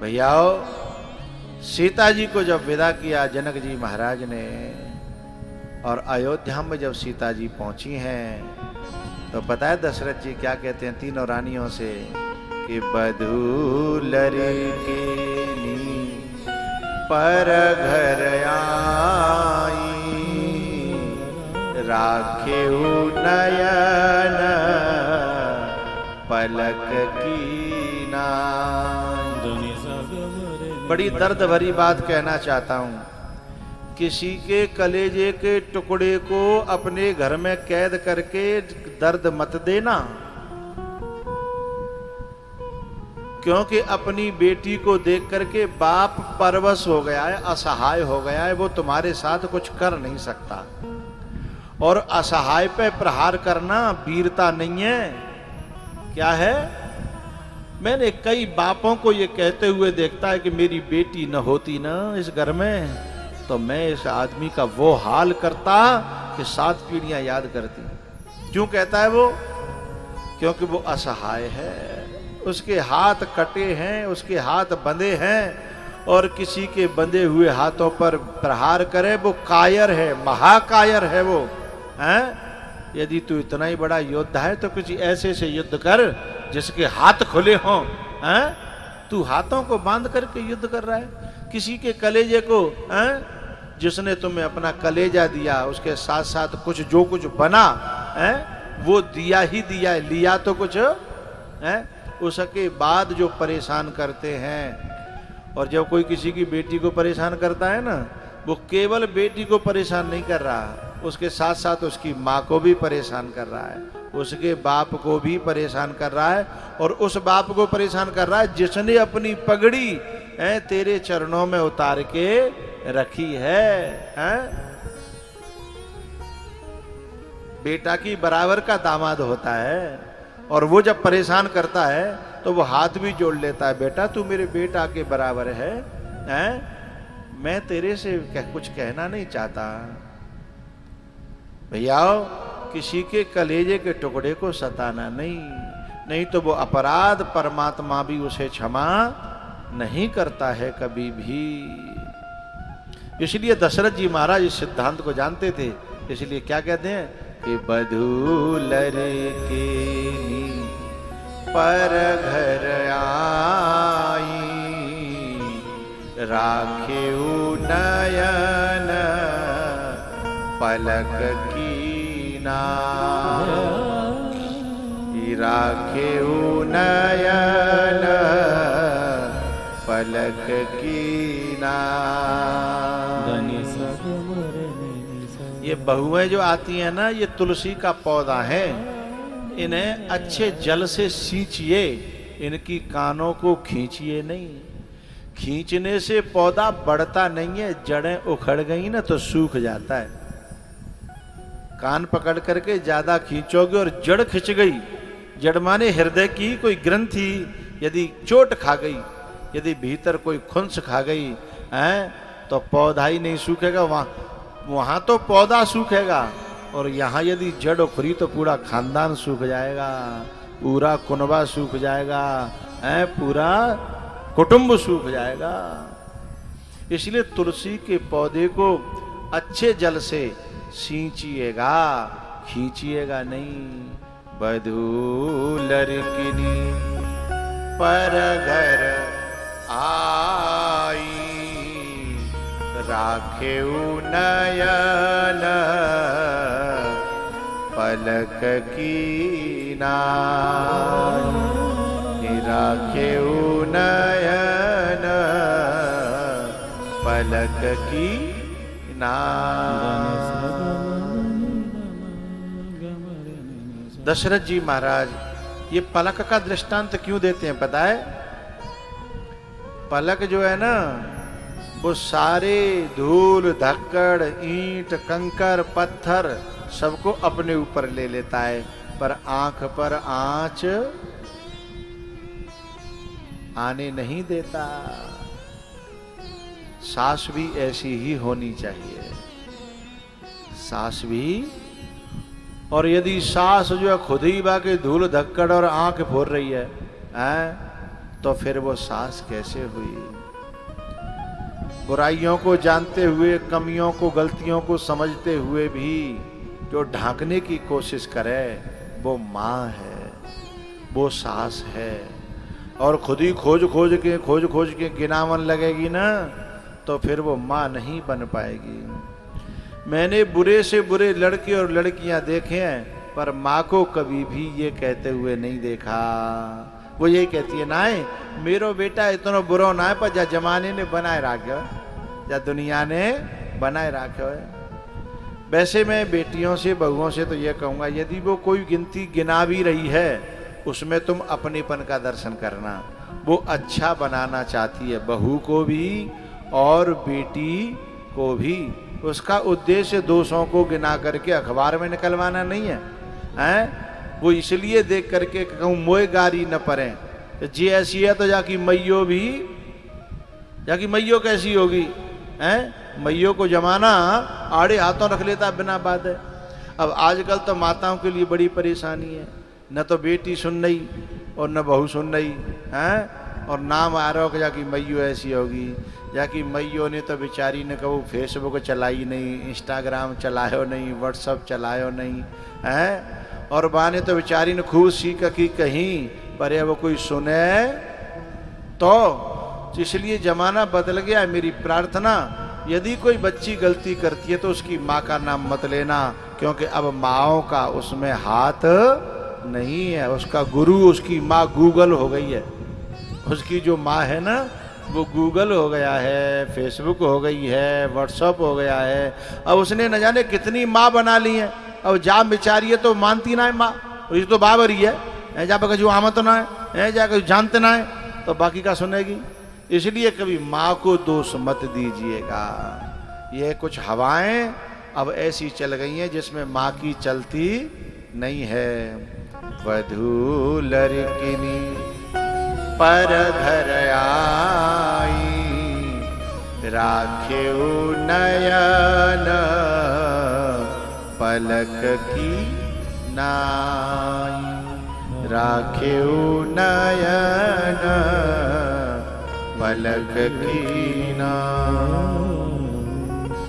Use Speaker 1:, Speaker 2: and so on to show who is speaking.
Speaker 1: भैयाओ, सीता जी को जब विदा किया जनक जी महाराज ने, और अयोध्या में जब सीता जी पहुंची हैं, तो पता है दशरथ जी क्या कहते हैं तीनों रानियों से कि बधू लड़के पर घर आई, राखेऊ नयन पलक की नाई। बड़ी दर्द भरी बात कहना चाहता हूं, किसी के कलेजे के टुकड़े को अपने घर में कैद करके दर्द मत देना, क्योंकि अपनी बेटी को देख करके बाप परवश हो गया है, असहाय हो गया है, वो तुम्हारे साथ कुछ कर नहीं सकता। और असहाय पे प्रहार करना वीरता नहीं है। क्या है? मैंने कई बापों को ये कहते हुए देखता है कि मेरी बेटी न होती ना इस घर में, तो मैं इस आदमी का वो हाल करता कि 7 पीढ़ियां याद करती। क्यों कहता है वो? क्योंकि वो असहाय है, उसके हाथ कटे हैं, उसके हाथ बंधे हैं, और किसी के बंधे हुए हाथों पर प्रहार करे वो कायर है, महाकायर है वो हैं? यदि तू इतना ही बड़ा योद्धा है तो कुछ ऐसे से युद्ध कर जिसके हाथ खुले हों। हैं? तू हाथों को बांध करके युद्ध कर रहा है किसी के कलेजे को। हैं? जिसने तुम्हें अपना कलेजा दिया, उसके साथ साथ कुछ जो कुछ बना है वो दिया ही दिया है, लिया तो कुछ है। उसके बाद जो परेशान करते हैं, और जब कोई किसी की बेटी को परेशान करता है ना, वो केवल बेटी को परेशान नहीं कर रहा, उसके साथ साथ उसकी माँ को भी परेशान कर रहा है, उसके बाप को भी परेशान कर रहा है, और उस बाप को परेशान कर रहा है जिसने अपनी पगड़ी तेरे चरणों में उतार के रखी है। बेटा की बराबर का दामाद होता है, और वो जब परेशान करता है तो वो हाथ भी जोड़ लेता है, बेटा तू मेरे बेटा के बराबर है, मैं तेरे से कुछ कहना नहीं चाहता। भैयाओ, किसी के कलेजे के टुकड़े को सताना नहीं, नहीं तो वो अपराध परमात्मा भी उसे क्षमा नहीं करता है कभी भी। इसलिए दशरथ जी महाराज इस सिद्धांत को जानते थे, इसलिए क्या कहते हैं कि बधू लड़के पर घर आई, राखेऊ नयन पलक की नाई, राखेऊ नयन पलक की नाई। ये बहुएं जो आती हैं ना, ये तुलसी का पौधा है, इन्हें अच्छे जल से सींचिए, इनकी कानों को खींचिए नहीं। खींचने से पौधा बढ़ता नहीं है, जड़ें उखड़ गई ना तो सूख जाता है। कान पकड़ करके ज्यादा खींचोगे और जड़ खिंच गई, जड़ माने हृदय की कोई ग्रंथि यदि चोट खा गई, यदि भीतर कोई खुंस खा गई है, तो पौधा ही नहीं सूखेगा, वहां तो पौधा सूखेगा, और यहाँ यदि जड़ उखड़ी तो पूरा खानदान सूख जाएगा, पूरा कुनबा सूख जाएगा, पूरा कुटुंब सूख जाएगा। इसलिए तुलसी के पौधे को अच्छे जल से सींचिएगा, खींचिएगा नहीं। बधू लड़किनी पर घर आई, राखेऊ नयन पलक की नाई, राखेऊ नयन पलक की नाई। दशरथ जी महाराज ये पलक का दृष्टांत क्यों देते हैं पता है? पलक जो है ना, वो सारे धूल धक्कड़ ईंट कंकर पत्थर सबको अपने ऊपर ले लेता है, पर आंख पर आंच आने नहीं देता। सांस भी ऐसी ही होनी चाहिए, सांस भी। और यदि सांस जो है खुद ही बाकी धूल धक्कड़ और आंख फोड़ रही है, तो फिर वो सास कैसे हुई? बुराइयों को जानते हुए, कमियों को, गलतियों को समझते हुए भी जो ढांकने की कोशिश करे वो माँ है, वो सास है। और खुद ही खोज खोज के गिनावन लगेगी ना, तो फिर वो माँ नहीं बन पाएगी। मैंने बुरे से बुरे लड़के और लड़कियां देखे हैं, पर माँ को कभी भी ये कहते हुए नहीं देखा। वो यही कहती है, ना मेरो बेटा इतना बुरा ना है, पर जा जमाने ने बनाए राख्यो, या दुनिया ने बनाए राख्यो है। वैसे मैं बेटियों से, बहुओं से तो ये कहूँगा, यदि वो कोई गिनती गिना भी रही है, उसमें तुम अपनेपन का दर्शन करना। वो अच्छा बनाना चाहती है, बहू को भी और बेटी को भी। उसका उद्देश्य दोषों को गिना करके अखबार में निकलवाना नहीं है, हैं? वो इसलिए देख करके कहूँ मोए गारी न पड़े, जी ऐसी है तो जाकी मैयो भी, जाकी मैयो कैसी होगी, हैं? मैयो को जमाना आड़े हाथों रख लेता बिना बात है। अब आजकल तो माताओं के लिए बड़ी परेशानी है, न तो बेटी सुन रही और न बहू सुन रही, हैं? और नाम आ रहा हो कि जाकी मैयो ऐसी होगी, जाकि मैयो ने तो बेचारी ने कबू फेसबुक चलाई नहीं, इंस्टाग्राम चलायो नहीं, व्हाट्सअप चलायो नहीं, हैं? और बा ने तो बेचारी ने खूब सीख की कहीं, पर ये वो कोई सुने तो इसलिए जमाना बदल गया। मेरी प्रार्थना, यदि कोई बच्ची गलती करती है तो उसकी माँ का नाम मत लेना, क्योंकि अब माँओं का उसमें हाथ नहीं है। उसका गुरु उसकी माँ गूगल हो गई है। उसकी जो माँ है ना, वो गूगल हो गया है, फेसबुक हो गई है, व्हाट्सअप हो गया है। अब उसने न जाने कितनी माँ बना ली है। अब जा बेचारी है तो मानती ना है माँ, और ये तो बाबरी है, जा पर जो आमत ना है, जा कर जानते ना है, तो बाकी का सुनेगी। इसलिए कभी माँ को दोष मत दीजिएगा। ये कुछ हवाएं अब ऐसी चल गई हैं जिसमें माँ की चलती नहीं है। वधू लड़किनी पर घर आई, राखेऊ नयन पलक की नाई, राखेऊ नयन पलक की नाई।